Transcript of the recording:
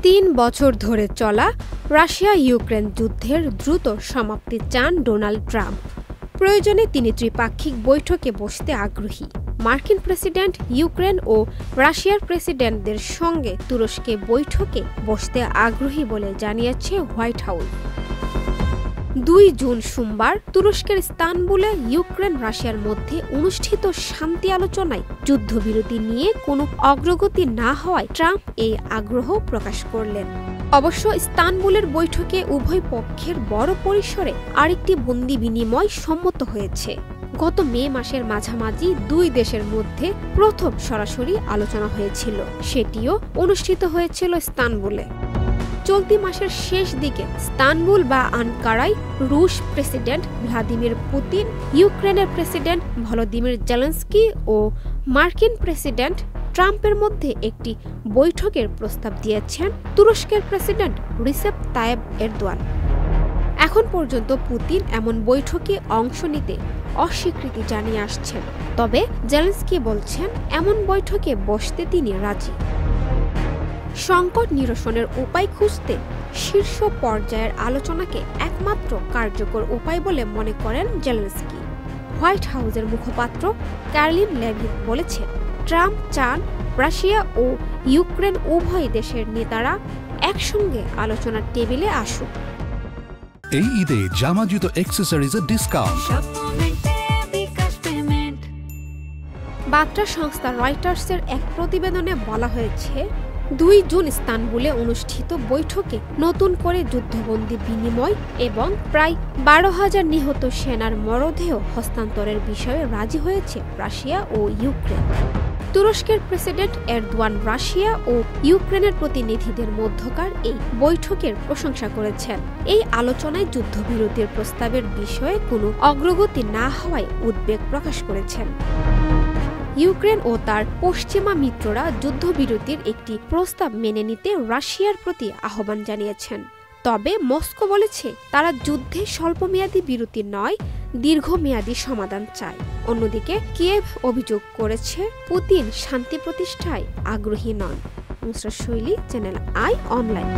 ৩ বছর ধরে চলা রাশিয়া ইউক্রেন যুদ্ধের দ্রুত সমাপ্তি চান ডোনাল্ড ট্রাম্প। প্রয়োজনে তিনি ত্রিপাক্ষিক বৈঠকে বসতে আগ্রহী। মার্কিন প্রেসিডেন্ট ইউক্রেন ও রাশিয়ার প্রেসিডেন্টদের সঙ্গে তুরস্কে বৈঠকে বসতে আগ্রহী বলে জানিয়েছে হোয়াইট হাউস। ২ জুন সোমবার তুরস্কের ইস্তানবুলে ইউক্রেন রাশিয়ার মধ্যে অনুষ্ঠিত শান্তি আলোচনায় যুদ্ধবিরতি নিয়ে কোনো অগ্রগতি না হওয়ায় ট্রাম্প এই আগ্রহ প্রকাশ করলেন। অবশ্য ইস্তানবুলের বৈঠকে উভয় পক্ষের বড় পরিসরে আরেকটি বন্দি বিনিময় সম্মত হয়েছে। গত মে মাসের মাঝামাঝি দুই দেশের মধ্যে প্রথম সরাসরি আলোচনা হয়েছিল, সেটিও অনুষ্ঠিত হয়েছিল ইস্তানবুলে। চলতি মাসের শেষ দিকে ইস্তানবুল বা আনকারায় রুশ প্রেসিডেন্ট ভ্লাদিমির পুতিন, ইউক্রেনের প্রেসিডেন্ট ভলোদিমির জেলেনস্কি ও মার্কিন প্রেসিডেন্ট ট্রাম্পের মধ্যে একটি বৈঠকের প্রস্তাব দিয়েছেন তুরস্কের প্রেসিডেন্ট রিসেপ তায়েব এরদোয়ান। এখন পর্যন্ত পুতিন এমন বৈঠকে অংশ নিতে অস্বীকৃতি জানিয়ে আসছেন, তবে জেলেনস্কি বলছেন এমন বৈঠকে বসতে তিনি রাজি। সংকট নিরসনের উপায় খুঁজতে শীর্ষ পর্যায়ের আলোচনাকে একমাত্র কার্যকর উপায় বলে মনে করেন জেলেনস্কি। হোয়াইট হাউসের মুখপাত্র ক্যারলিন লেভিট বলেছেন, ট্রাম্প চান রাশিয়া ও ইউক্রেন উভয় দেশের নেতারা একসঙ্গে আলোচনার টেবিলে আসুক। এই ঈদে জামা জুতো অ্যাকসেসরিজের ডিসকাউন্ট। বার্তা সংস্থা রয়টার্সের এক প্রতিবেদনে বলা হয়েছে, ২ জুন ইস্তানবুলে অনুষ্ঠিত বৈঠকে নতুন করে যুদ্ধবন্দী বিনিময় এবং প্রায় ১২,০০০ নিহত সেনার মরদেহ হস্তান্তরের বিষয়ে রাজি হয়েছে রাশিয়া ও ইউক্রেন। তুরস্কের প্রেসিডেন্ট এরদোয়ান রাশিয়া ও ইউক্রেনের প্রতিনিধিদের মধ্যকার এই বৈঠকের প্রশংসা করেছেন। এই আলোচনায় যুদ্ধবিরতির প্রস্তাবের বিষয়ে কোনো অগ্রগতি না হওয়ায় উদ্বেগ প্রকাশ করেছেন। ইউক্রেন ও তার পশ্চিমা মিত্ররা যুদ্ধবিরতির একটি প্রস্তাব মেনে নিতে রাশিয়ার প্রতি আহ্বান জানিয়েছেন, তবে মস্কো বলেছে তারা যুদ্ধে স্বল্পমেয়াদী বিরতি নয়, দীর্ঘমেয়াদী সমাধান চায়। অন্যদিকে কিয়েভ অভিযোগ করেছে পুতিন শান্তি প্রতিষ্ঠায় আগ্রহী নন। নুসরাত শৈলী, চ্যানেল আই অনলাইন।